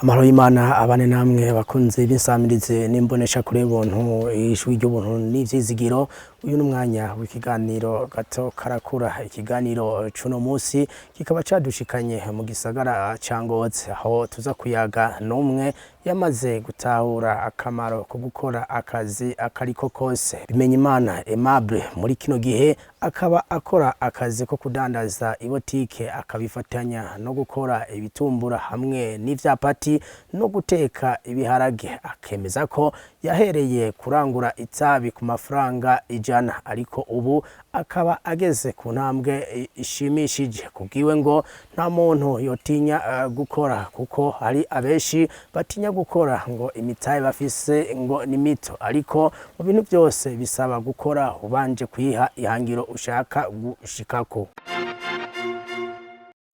Amahoro y'Imana abane namwe bakunze b'insamirize n'imbonesha kure buntu ijwi ry'ubuntu n'ivyizigiro. Uyu n'umwanya w'ikiganiro Gato Karakura. Ikiganiro cuno musi kikaba cadushikanye mu gisagara ca Ngozi, aho tuza kuyaga n'umwe yamaze gutahura akamaro ko gukora akazi akariko kose. Bimenyimana Aimable muri kino gihe akaba akora akazi ko kudandaza ibotike, akabifatanya no gukora ibitumbura hamwe n'ivyapati no guteka ibiharage. Akemeza ko yahereye kurangura itabi ku mafaranga 100, ariko ubu akaba ageze ku ntambwe ishimishije. Kubwiwe ngo nta muntu yotinya gukora, kuko hari abenshi batinya gukora ngo imitahe bafise ngo ni mito, ariko mu bintu byose bisaba gukora ubanje kwiha ihangiro ushaka gushikako.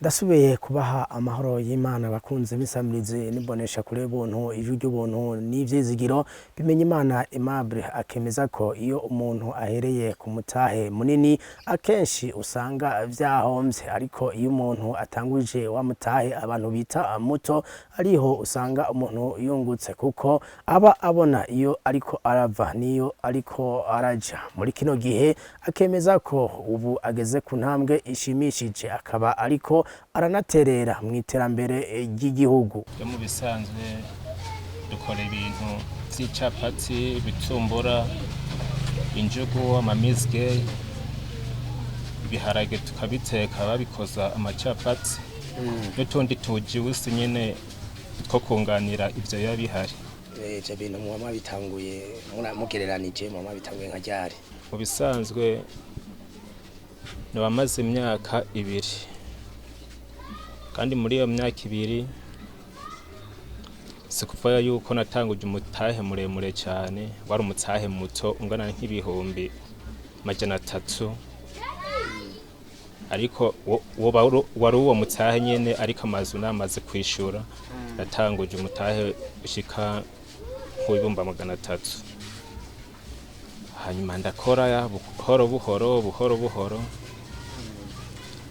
Ndasubiye kubaha amahoro y'Imana bakunze b'insamirize n'imbonesha kure buntu ijwi ry'ubuntu n'ivyizigiro. Bimenyimana Aimable akemeza ko iyo umuntu ahereye ku mutahe munini akenshi usanga vyahomvye, ariko iyo umuntu atanguje wa mutahe abantu bita muto, ariho usanga umuntu yungutse, kuko aba abona iyo ariko arava niyo ariko araja. Muri kino gihe akemeza ko ubu ageze ku ntambwe ishimishije, akaba ariko aranaterera mu iterambere ry'igihugu. Mu bisanzwe dukora ibintu vy'icapati, bitumbura, injugu, amamizge, ibiharage tukabiteka babikoza amacapati, n'utundi tujiwisi nyene two kunganira ivyo biba bihari. Ivyo bintu muba bitanguye mugereranije, muba bitanguye nka ryari? Mu bisanzwe nabamaze imyaka 2, kandi muri iyo myaka 2 sikuvuga yuko natanguje umutahe muremure cyane, wari umutahe muto ungana nk'ibihumbi 300, ariko wari uwo mutahe nyene, ariko amazu namaze kwishura natanguje umutahe ushika nk'ibihumbi 300. hanyuma ndakora ya buhoro buhoro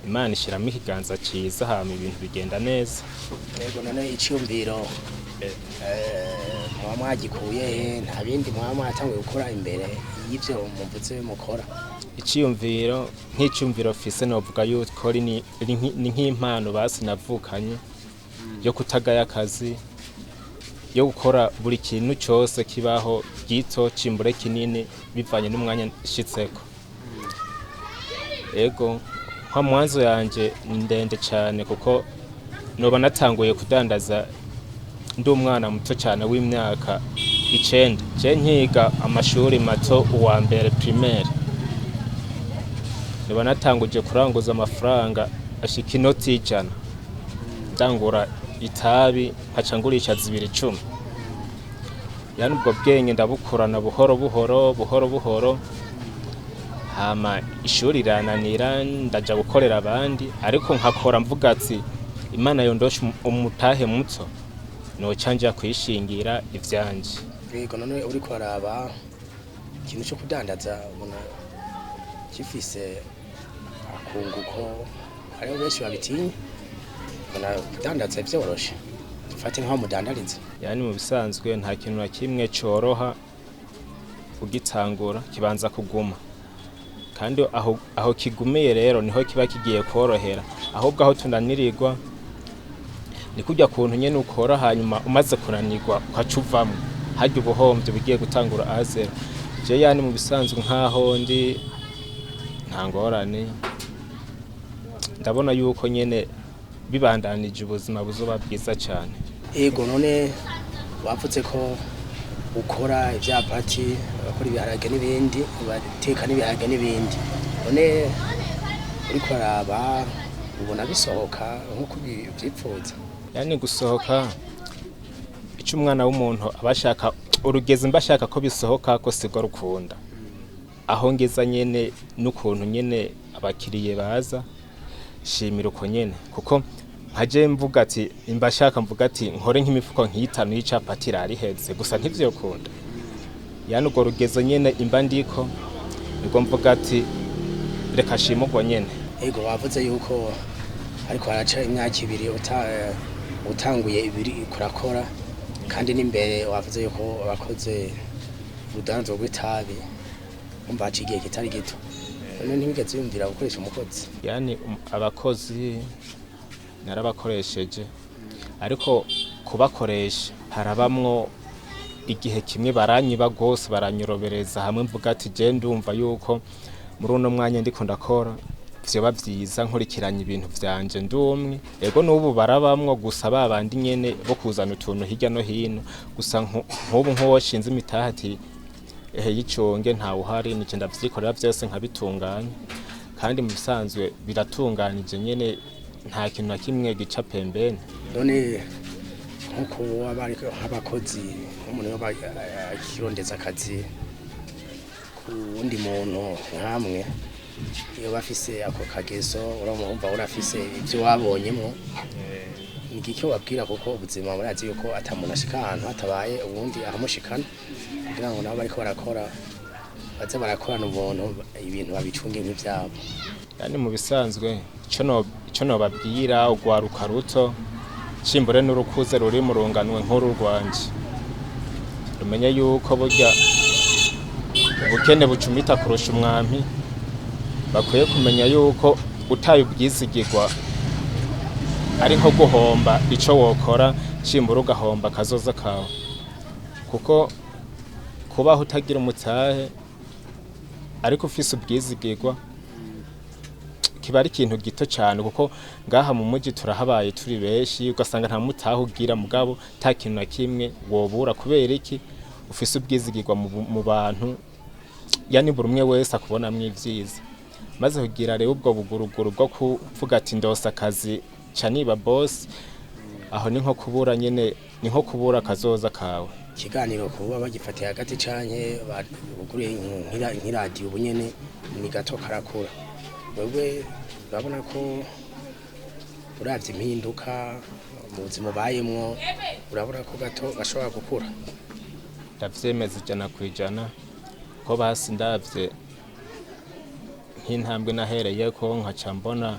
Imana ishiramo ikiganza ciza, hama ibintu bigenda neza. Yego, none iciyumviro muba mwagikuye, nta bindi muba mwatanguye gukora imbere y'ivyo muvuze mukora? Iciyumviro nk'iciyumviro fise novuga yuko ni nk'impano basi navukanye yo kutagaya akazi, yo gukora buri kintu cyose kibaho, gito cimbure kinini bivanye n'umwanya nshitseko. Ego, kwa mwanzo yanje ndende cyane, kuko noba natanguye kudandaza ndi umwana muto cyane w'imyaka 9. Je nkiga amashuri mato uwa mbere primaire, noba natanguje kuranguza amafaranga ashika inoti 100, ndangura itabi nkaca ngurisha 210. Yani ubwo bwenge ndabukurana buhoro buhoro, hama ishuri rananira ndaja gukorera abandi, ariko nkakora mvuga ati Imana yondosha umutahe muto no canja kwishingira ivyanje. Yego, none uri kwaraba ikintu cyo kudandaza ubona kifise akunguko, hariho benshi babitinya, ubona kudandaza vyoroshe, dufate nkaho mudandariza. Yani mu bisanzwe nta kintu na kimwe coroha ugitangura, kibanza kuguma, kandi aho kigumiye rero niho kiba kigiye korohera. Ahubwo aho tunanirirwa ni kujya kuntu nyene ukora, hanyuma umaze kunanirwa ukacuvamwe, harya ubuhombye bigiye gutangura azero. Je yani mu bisanzwe nkaho ndi nta ngorane, ndabona yuko nyene bibandanije ubuzima buzoba bwiza cyane. Yego, none wavuze ko ukora ivyapati, bakora ibiharage n'ibindi, bateka n'ibiharage n'ibindi, none uri kwaraba ubona bisohoka nkuko byipfuza? Yani gusohoka ico umwana w'umuntu abashaka urugeze mbashaka ko bisohoka ko sigo rukunda. Aho ngeza nyene n'ukuntu nyene abakiriye baza shimira uko nyene, kuko nkaje mvuga ati imbashaka mvuga ati nkore nk'imifuko nk'itanu y'icapati rariheze, gusa ntivyo kunda. Yani ugo rugezo nyene imba ndiko nibwo mvuga ati reka shima ugo nyene. Yego, wavuze yuko ariko haraca imyaka 2 utanguye ibiri kurakora kandi n'imbere wavuze yuko abakoze urudandaza rw'itabi umva haciye igihe kitari gito none ntibigeze yumvira gukoresha umukozi yani abakozi narabakoresheje ariko kubakoresha harabamwo igihe kimwe baranyiba gose baranyorobereza hamwe mvuga ati je ndumva yuko muri uno mwanya ndiko ndakora vyoba vyiza nkurikiranye ibintu vyanje ndumwe ego n'ubu barabamwo gusa babandi nyene bo kuzana utuntu hirya no hino gusa nk'ubu nk'uwashinze imitahati y'iconge ntawe uhari nike ndavyikorera vyose nkabitunganya kandi mu bisanzwe biratunganije nyene nta kintu na kimwe gica pembeni none nkuko abari nk'abakozi nk'umuntu yoba akirondeza akazi ku wundi muntu nkamwe iyo bafise ako kagezo urumva urafise ibyo wabonyemo ngiki wabwira kuko ubuzima murazi yuko atamuntu ashika ahantu hatabaye ubundi ahamushikana kugira ngo nabo bariko barakora baze barakorana ubuntu ibintu babicunge nk'ivyabo yani mu bisanzwe ico nobabwira ugwaruka ruto cimbure n'urukuze ruri mu runganwe nkuru rwanje rumenye yuko burya ubukene bucumita kurusha umwami bakwiye kumenya yuko utaye ubwizigirwa ari nko guhomba ico wokora cimbura ugahomba kazoza kawe kuko kubaho utagira umutahe ariko ufise ubwizigirwa kiba ari ikintu gito cyane kuko ngaha mu muji turahabaye turi benshi ugasanga nta mutahe ugira mugabo nta kintu na kimwe wobura kubera iki ufise ubwizigirwa mu bantu yani buri umwe wese akubonamwo ivyiza maze kugira rero ubwo buguruguru bwo kuvuga ati ndose akazi caniba boss aho ni nko kubura nyene ni nko kubura kazoza kawe ikiganiro kuba bagifatiye hagati canke baguriye nk'iradiyo ubu nyene ni Gato Karakura wewe urabona ko uravye impinduka mu buzima bayemwo urabona ko Gato gashobora gukura ndavyemeza 100% ko basi ndavye nk'intambwe nahereye ko nkaca mbona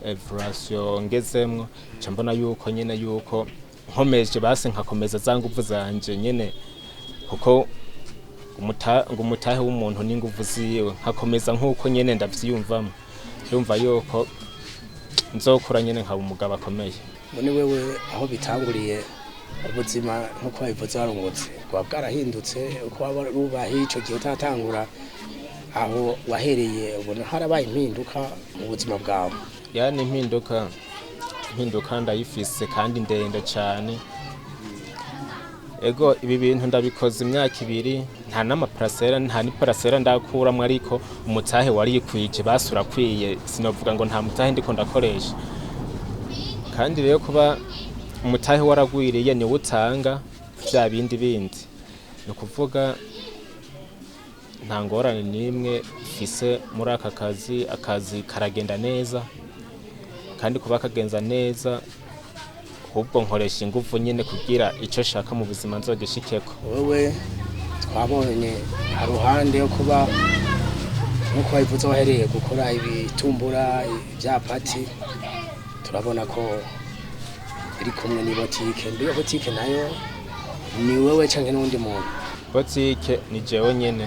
evaluation ngezemwo nca mbona yuko nyene yuko nkomeje basi nkakomeza za nguvu zanje nyene kuko umutahe w'umuntu n'inguvu ziwe nkakomeza nk'uko nyene ndavyiyumvamo ndumva yuko nzokura nyene nkaba umugabo akomeye none wewe aho bitanguriye ubuzima nkuko babivuze warungutse kwa bwarahindutse uko warubaye ico gihe utatangura aho wahereye ubona harabaye impinduka mu buzima bwawe yani impinduka ndayifise kandi ndende cyane ego ibi bintu ndabikoze imyaka 2 nta n'amaparasera nta n'iparasera ndakuramwe ariko umutahe warikwije basura kwiye sinovuga ngo nta mutahe ndiko ndakoresha kandi rero kuba umutahe waragwiriye ni utanga bya bindi no kuvuga nta ngorane nimwe fise muri aka akazi karagenda neza kandi kuba kagenza neza ahubwo nkoresha ingufu nyene kugira ico shaka mu buzima nzogishikeko wewe twabonye haruhande yo kuba nkuko babivuze wahereye gukora ibitumbura bya pati turabona ko iri kumwe ni botike mbiyo botike nayo ni wewe canke n'undi muntu botike ni jewe nyene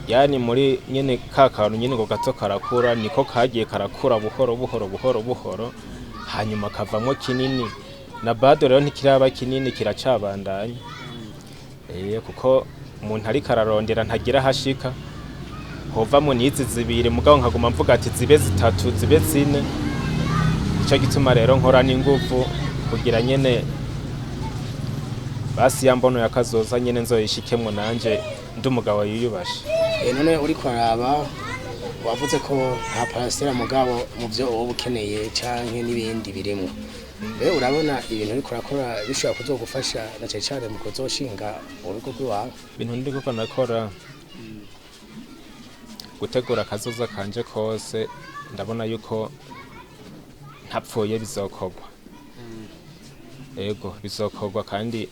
yani muri nyene kakantu nyene ngo Gato Karakura niko kagiye karakura buhoro hanyuma kavamwo kinini na bado rero ntikiraba kinini kiracabandanya kuko umuntu ari kararondera ntagira hashika hovamwo nizi zibire mugabo nkaguma mvuga ati zibe 3 zibe 4 ico gituma rero nkora n'ingufu kugira nyene basi yambono yakazoza nyene nzoyishikemwo nanje ndumugabo yiyubashe none uri kwaraba wavuze ko nta parasera mugabo mu byo wowe ukeneye canke n'ibindi birimo wewe urabona ibintu uri kurakora bishobora kuzogufasha na cyane mu kuzoshinga urugo rwawe ibintu ndiko nakora gutegura kazoza kanje kose ndabona yuko ntapfuye bizokorwa ego bizokorwa kandi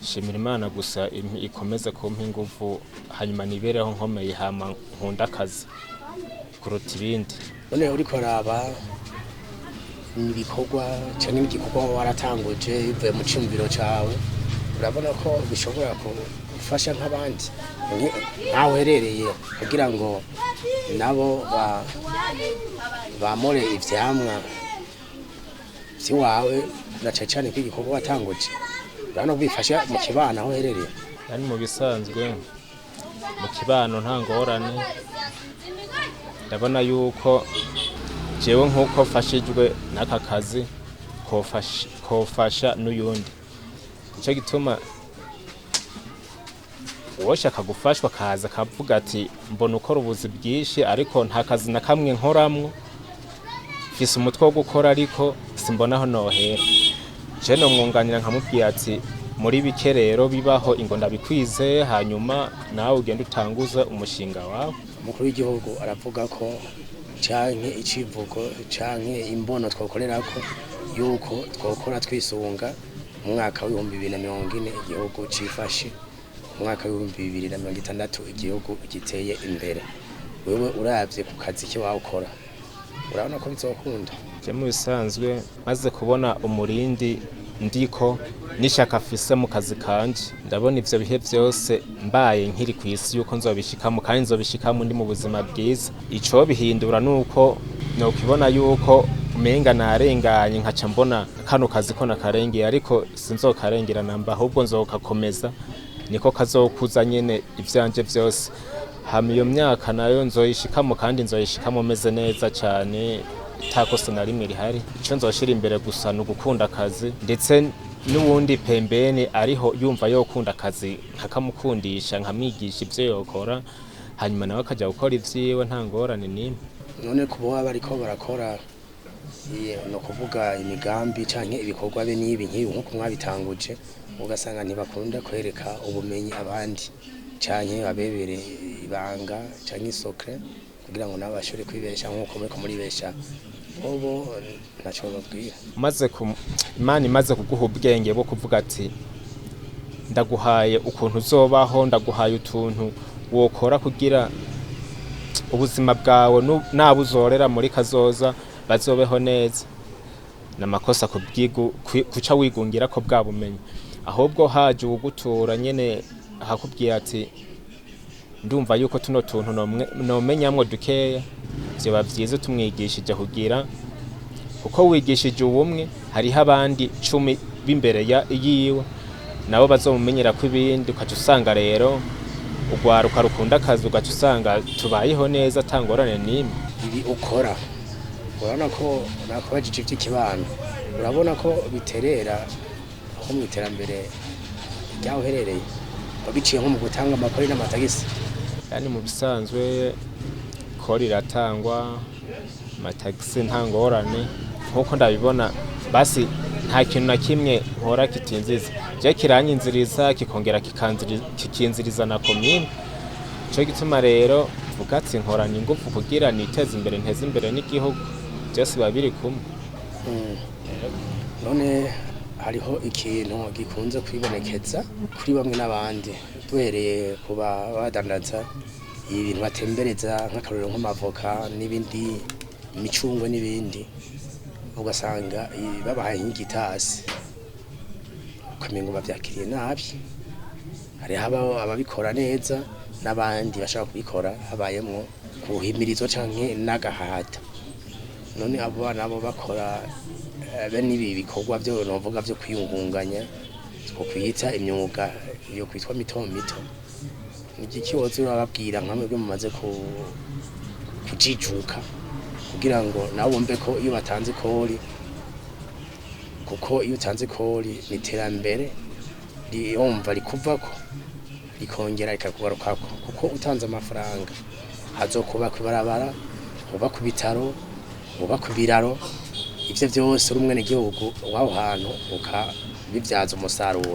shimira Imana gusa ikomeze kumpa ingufu hanyuma nibereho nkomeye hama nkunda akazi kuruta ibindi. none uriko raba ibikorwa cyane igikorwa waratanguje bivuye mu cyumviro cawe urabona ko bishobora gufasha nk'abandi ntawe uherereye kugira ngo nabo bamore ivyamwa vy'iwawe na cyane ko igikorwa watanguje urabona ko bifasha mu kibano aho uherereye. Yani mu bisanzwe mu kibano nta ngorane, ndabona yuko jewe nk'uko mfashijwe n'aka kazi kofasha n'uyundi. Nicyo gituma uwoshaka gufashwa akaza akavuga ati mbona ukora ubuzi bwinshi ariko nta kazi na kamwe nkoramwo, mfise umutwe wo gukora ariko simbona aho nohera. Je nomwunganira nkamubwira ati muri bike rero bibaho ingo ndabikwize, hanyuma nawe ugenda utanguza umushinga wawe. Umukuru w'igihugu aravuga ko canke icivugo canke imbono twokorerako yuko twokora twisunga mu mwaka wa 2040 igihugu cifashe, mu mwaka wa 2060 igihugu giteye imbere. Wewe uravye ku kazi ki wawukora urabona ko bizokunda? Je mu bisanzwe maze kubona umurindi ndiko nishaka afise mu kazi kanje, ndabona ivyo bihe vyose mbaye nkiri kwisi yuko nzobishikamo kandi nzobishikamo ndi mu buzima bwiza. Ico bihindura nuko nokibona yuko umenga narenganye nkaca mbona kano kazi ko nakarengeye, ariko sinzokarengera namba ahubwo nzokakomeza, niko kazokuza nyene ivyanje vyose. Hama iyo myaka nayo nzoyishikamo kandi nzoyishikamo meze neza cyane takosa na rimwe rihari. Ico nzoshira imbere gusa no gukunda akazi, ndetse n'ubundi pembeni ariho yumva yo kunda akazi nkakamukundisha nkamwigisha ivyo yokora, hanyuma nawe akaja gukora ivyiwe nta ngorane nimwe. None kubo bariko barakora no kuvuga imigambi canke ibikorwa be nibi nk'ibi nko mwabitanguje ugasanga ntibakunda kwereka ubumenyi abandi canke babebere ibanga canke isokre kugira ngo nabo bashobore kwibesha nk'uko muri besha bobo ntaco babwira. Imana imaze kuguha ubwenge bwo kuvuga ati ndaguhaye ukuntu uzobaho, ndaguhaye utuntu wokora kugira ubuzima bwawe nabo uzorera muri kazoza bazobeho neza. Namakosa kuca wigungira ko bwa bumenyi, ahubwo haje ugutura nyene hakubwiye ati ndumva yuko tuno tuntu nomenyamwo dukeya, vyoba vyiza tumwigishije kugira kuko wigishije ubumwe hariho abandi 10 b'imbere yiwe nabo bazomumenyera ko ibindi, ukaca usanga rero ugwaruka rukunda akazi ugaca usanga tubayeho neza tangorane nimwe. Ibi ukora urabona ko nakubajije ivy'ikibano urabona ko biterera aho mu iterambere ryaho uherereye babiciye nko mu gutanga amakori n'amatagisi? Yani mu bisanzwe kori ratangwa amatagisi nta ngorane nkuko ndabibona, basi nta kintu na kimwe nkora kitinziza, je kiranyinziriza kikongera kikinziriza na komine. Cyo gituma rero vuga ati nkoranye ingufu kugira niteze imbere nteze imbere n'igihugu, byose babiri kumwe. None hariho ikintu gikunze kwibonekeza kuri bamwe n'abandi duhereye kuba badandaza ibintu batembereza nk'akarorero nk'amavoka n'ibindi imicungwe n'ibindi, ugasanga babahaye nk'igitasi ukamengo bavyakiriye nabi. Hariho ababikora neza n'abandi bashaka kubikora habayemwo kuhimirizo canke n'agahata. None abo bana bo bakora bene ibi bikorwa byo novuga byo kwiyungunganya two kwita imyuga yo kwitwa mito mito, nigiki wozu urababwira nkamwe byo mumaze kujijuka kugira ngo nabo bumve ko iyo batanze kori, kuko iyo utanze kori niterambere riyumva rikuvako rikongera rikakugarukako, kuko utanze amafaranga hazokuba kwibarabara, uba ku bitaro, uba ku biraro, ivyo vyose uri umwene gihugu waho hantu ukabivyaza umusaruro.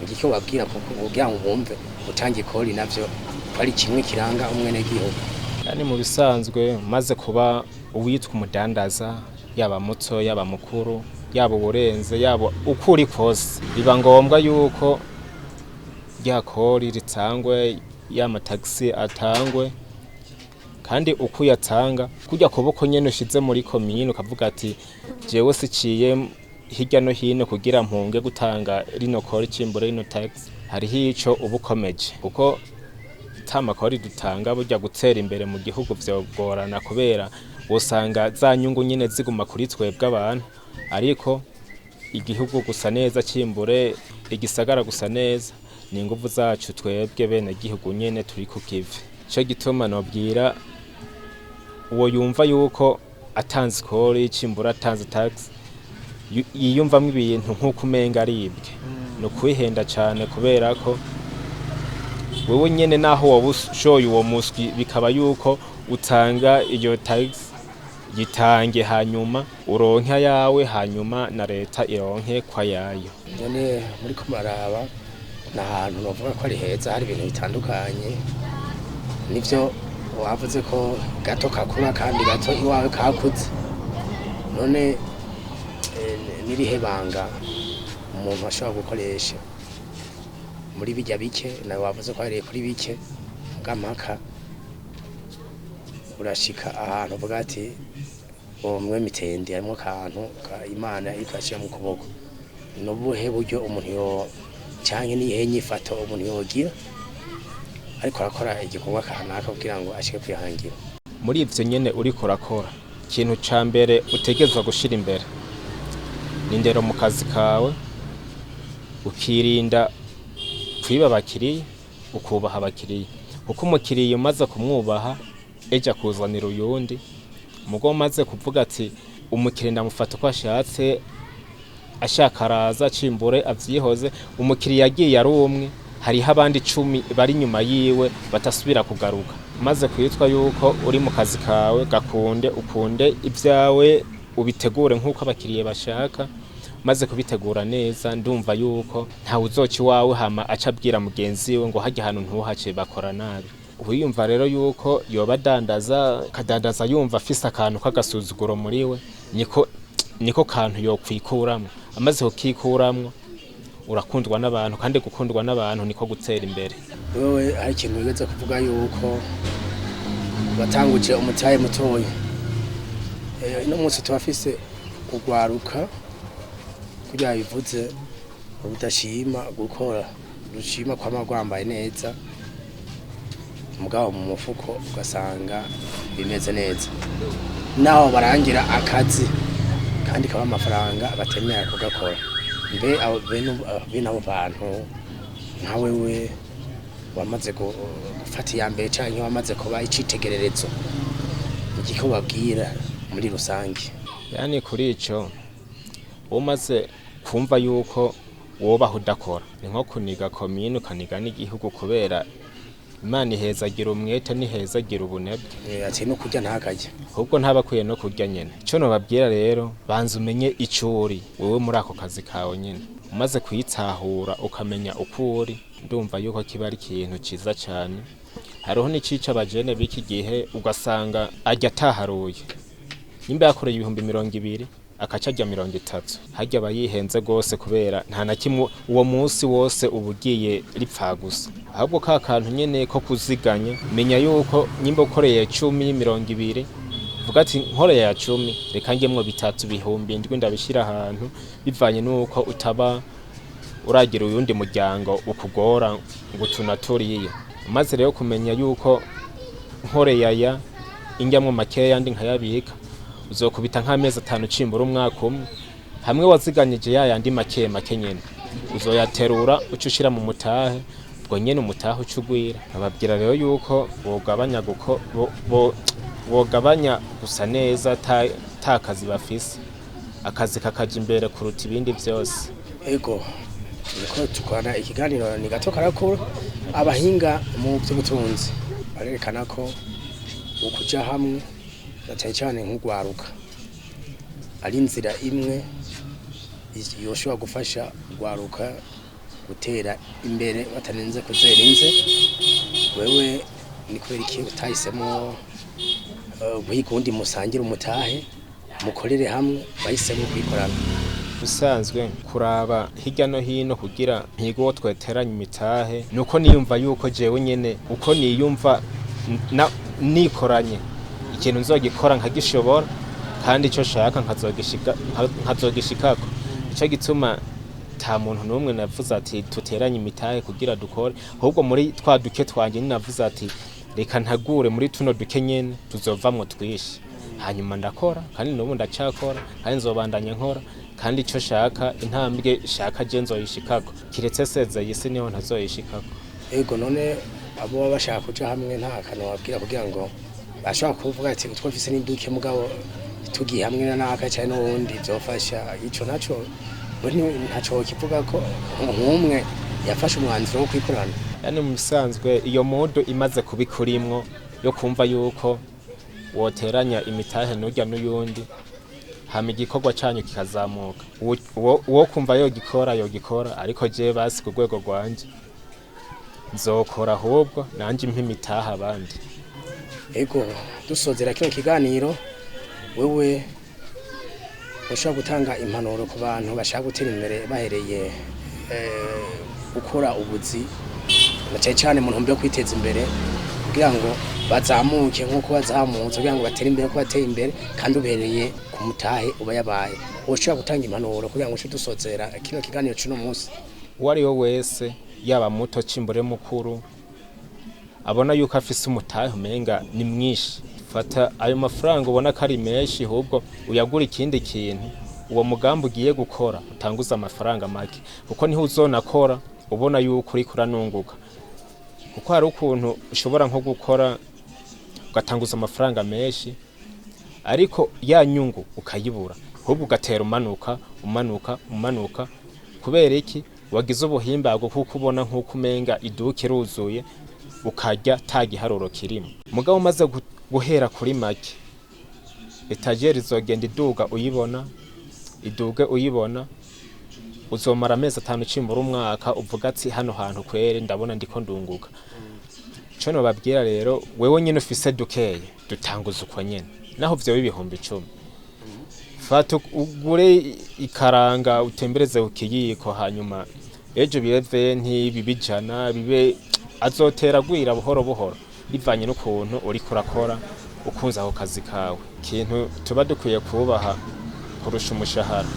Nigiki wabwira kugira ngo bumve utange kori navyo ari kimwe kiranga umwene gihugu? Yani mu bisanzwe maze kuba uwitwa umudandaza, yaba muto yaba mukuru yaba uburenze yaba ukuri kose, biba ngombwa yuko rya kori ritangwe, ya matagisi atangwe, kandi uko uyatanga kujya kuboko nyene ushize muri komine ukavuga ati jewe siciye hirya no hino kugira mpunge gutanga rino kori cimbure rino tax hariho ico ubukomeje kuko tamakori dutanga burya gutera imbere mu gihugu vyogorana kubera usanga za nyungu nyene ziguma kuri twebwe abantu ariko igihugu gusa neza cimbure igisagara gusa neza ni inguvu zacu twebwe bene gihugu nyene turi ku kivi cyo gituma nobwira uwo yumva yuko atanze kori cimbura atanze tax yiyumvamo ibintu nk'uko umenga aribwe no kwihenda cyane kubera ko wewe nyene naho wabushoye uwo muswi bikaba yuko utanga iyo tax gitange hanyuma uronke yawe hanyuma na leta ironke kwa yayo none muri kumaraba nahantu bavuga ko ari heza hari ibintu bitandukanye nivyo wavuze ko gato kakura kandi gato iwawe kakuze none nirihe banga umuntu ashobora gukoresha muri bijya bike nawe wavuze ko ari kuri bike ngamaka urashika ahantu uvuga ati umwe mitende harimo kantu ka Imana ikashira mu kuboko nobuhe buryo umuntu yo canke nihe nyifato umuntu yogira ariko arakora igikorwa kanaka kugira ngo ashike kwihangira muri ivyo nyene uriko urakora ikintu ca mbere utegezwa gushira imbere nindero mu kazi kawe ukirinda kwiba abakiriya ukubaha abakiriya kuko umukiriya umaze kumwubaha eja kuzanira uyundi mugo maze kuvuga ati umukiriya ndamufata uko ashatse ashaka araza cimbure avyihoze umukiriya yagiye ari umwe hariho abandi 10 bari nyuma yiwe batasubira kugaruka maze kwitwa yuko uri mu kazi kawe gakunde ukunde ivyawe ubitegure nk'uko abakiriye bashaka maze kubitegura neza ndumva yuko nta uzoci wawe hama acabwira mugenzi we ngo hajya hano ntuhace bakora nabi uyumva rero yuko yoba dandaza kadandaza yumva afise akantu kagasuzuguro muri we niko kantu yo kwikuramwo amaze kukikuramwo urakundwa n'abantu kandi gukundwa n'abantu niko gutera imbere wewe hari ikintu wigeze kuvuga yuko batanguje umutaye mutoya ino munsi tubafise kugwaruka kugira bivuze ubudashima gukora rushima kwa magwambaye neza mugabo mu mufuko ugasanga bimeze neza naho barangira akazi kandi kaba amafaranga batemera kugakora mbe abo bino bantu nka wewe wamaze gufata ya mbere canke wamaze kuba icitegererezo igiko babwira muri rusange yani kuri ico umaze kumva yuko wobaho udakora ni nko kuniga komine ukaniga n'igihugu kubera Imana ihezagira umwete nihezagira ubunebwe ati no kurya ntakaje ahubwo ntabakwiye no kurya nyene ico no babwira rero banza umenye icuri wewe muri ako kazi kawe nyene umaze kwitahura ukamenya ukuri ndumva yuko kiba ari ikintu ciza cyane hariho n'icica abajene biki gihe ugasanga ajya ataharuye nimba yakoreye 220 akaca ajya 30 hajya bayihenze gose kubera nta na kimwe uwo munsi wose ubugiye ripfa gusa ahubwo ka kantu nyene ko kuziganya menya yuko nimba ukoreye 10 vuga ati nkoreye ya 10 reka ngemwe 3 bihumbi ndwi ndabishira ahantu bivanye nuko utaba uragira uyundi muryango ukugora ngo tunaturiye maze rero kumenya yuko nkoreye aya ingemwe makeya ndi nkayabika uzokubita nk'amezi 5 cimbura umwaka umwe hamwe waziganyije yandi make nyene uzoyaterura ucushira mu mutahe ubwo nyene umutahe ucugwira ababwira rero yuko bogabanya gusa neza takazi bafise akazi kakaje imbere kuruta ibindi byose ego niko tukwana ikiganiro ni Gato Karakura abahinga mu by'ubutunzi barerekana ko ukuja hamwe cyane nk'ugwaruka ari inzira imwe yoshobora gufasha gwaruka gutera imbere batanenze kuzera inze wewe ni kubera iki utahisemo guhikundi musangira umutahe mukorere hamwe bahisemo kwikorana usanzwe kuraba hirya no hino kugira ntigo tweteranye imitahe nuko niyumva yuko jewe nyene uko niyumva nikoranye ikintu nzogikora nkagishobora kandi icyo shaka nkazogishikako. Icyo gituma nta muntu n'umwe navuze ati tuteranye imitahe kugira dukore, ahubwo muri twa duke twanje ninavuze ati reka ntagure muri tuno duke nyene tuzovamwo twishi, hanyuma ndakora kandi n'ubu ndacakora kandi nzobandanya nkora kandi icyo shaka intambwe shaka je nzoyishikako, kiretse sezeye isi niho ntazoyishikako. Ego none abo baba bashaka kuja hamwe nta kantu wabwira kugira ngo bashaka kuvuga ati twafise n'induke mugabo tugiye hamwe n'aka cyane n'ubundi byofasha, ico naco ntaco kivuga ko nk'umwe yafashe umwanzuro wo kwikorana. Yani mu bisanzwe iyo modo imaze kubikurimwo yo kumva yuko woteranya imitahe n'urya n'uyundi hama igikorwa canyu kikazamuka, uwo kumva yogikora ariko je basi ku rwego rwanje nzokora ahubwo nanje impa imitahe abandi. Ego dusozera kino kiganiro, wewe ushobora gutanga impanuro ku bantu bashaka gutera imbere bahereye gukora ubuzi na cyane mu ntumbero yo kwiteza imbere kugira ngo bazamuke nk'uko bazamutse, kugira ngo batere imbere ko bateye imbere kandi ubereye ku mutahe uba yabaye. Ushobora gutanga impanuro kugira ngo dusozera kino kiganiro cy'uno munsi. Uwo ari we wese yaba muto cimbure mukuru abona yuko afise umutahe umenga ni mwinshi, fata ayo mafaranga ubona ko ari menshi ahubwo uyagura ikindi kintu, uwo mugambi ugiye gukora utanguza amafaranga make, kuko niho uzonakora ubona yuko uri kuranunguka. Kuko hari ukuntu ushobora nko gukora ugatanguza amafaranga menshi ariko ya nyungu ukayibura, ahubwo ugatera umanuka kubera iki wagize ubuhimbago kuko ubona nk'uko umenga iduka iruzuye ukarya tagiharuro kirimo. Mugabo umaze guhera kuri make etageri izogenda iduge uyibona uzomara amezi 5 cimbura umwaka uvuga ati hano hantu kwere ndabona ndiko ndunguka. Cyo no babwira rero wewe nyine ufise dukeye dutanguza uko nyene naho vyo bibihumbi 10 fata ugure ikaranga utembereze ukiyiko, hanyuma ejo bireve ntibibijana bibe azotera gwira buhoro bivanye n'ukuntu uri kurakora ukunza ako kazi kawe. Ikintu tuba dukwiye kubaha kurusha umushahara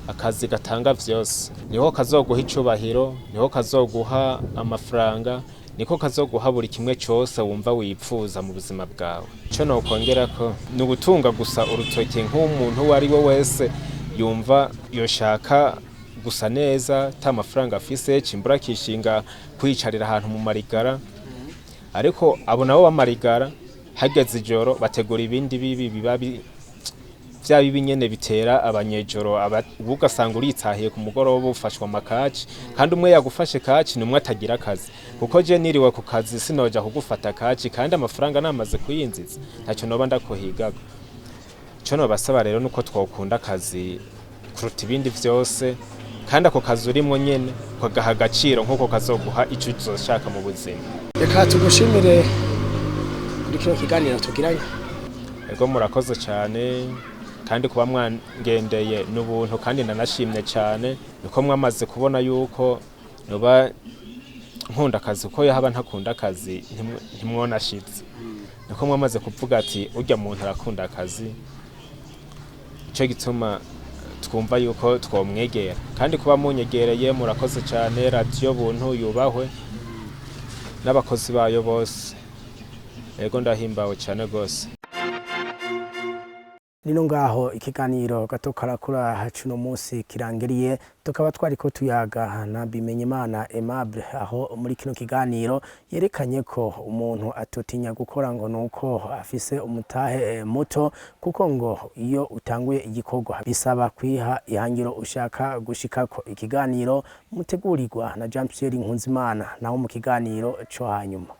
akazi gatanga vyose, niho kazoguha icubahiro, niho kazoguha amafaranga, niko kazoguha buri kimwe cyose wumva wipfuza mu buzima bwawe. Cyo no kongera ko n'ugutunga gusa urutoke nk'umuntu wari we wese yumva yoshaka gusa neza ta mafaranga afise cimbura kishinga kwicarira ahantu mu marigara, ariko abo nabo bamarigara hageze ijoro bategura ibindi bibabi vya binyene bitera abanyejoro ugasanga uritsahiye ku mugoroba ufashwa amakaci, kandi umwe yagufashe kaci numwe atagira akazi, kuko je niriwe ku kazi sinoja kugufata kaci kandi amafaranga namaze kuyinziza ntacyo noba ndakuhigaga. Cyo no basaba rero nuko twokunda akazi kuruta ibindi vyose, kandi ako kazi urimo nyene kagaha agaciro nk'uko kazoguha ico uzoshaka mu buzima. Reka tugushimire kuri kino kiganiro tugiranye. Ego murakoze cyane kandi kuba mwangendeye n'ubuntu, kandi nanashimye cyane nuko mwamaze kubona yuko noba nkunda akazi, uko yahaba ntakunda akazi ntimwonashitse, nuko mwamaze kuvuga ati urya muntu arakunda akazi, ico gituma twumva yuko twomwegera. Kandi kuba munyegereye murakoze cyane, radio buntu yubahwe n'abakozi bayo bose. Ego ndahimbawe cyane gose. Nino ngaho ikiganiro Gato Karakura cuno munsi kirangiriye, tukaba twariko tuyaga na Bimenyimana Aimable, aho muri kino kiganiro yerekanye ko umuntu atotinya gukora ngo nuko afise umutahe muto, kuko ngo iyo utanguye igikorwa bisaba kwiha ihangiro ushaka gushikako. Ikiganiro mutegurirwa na Jean Pierre Nkunzimana naho mu kiganiro cyo hanyuma.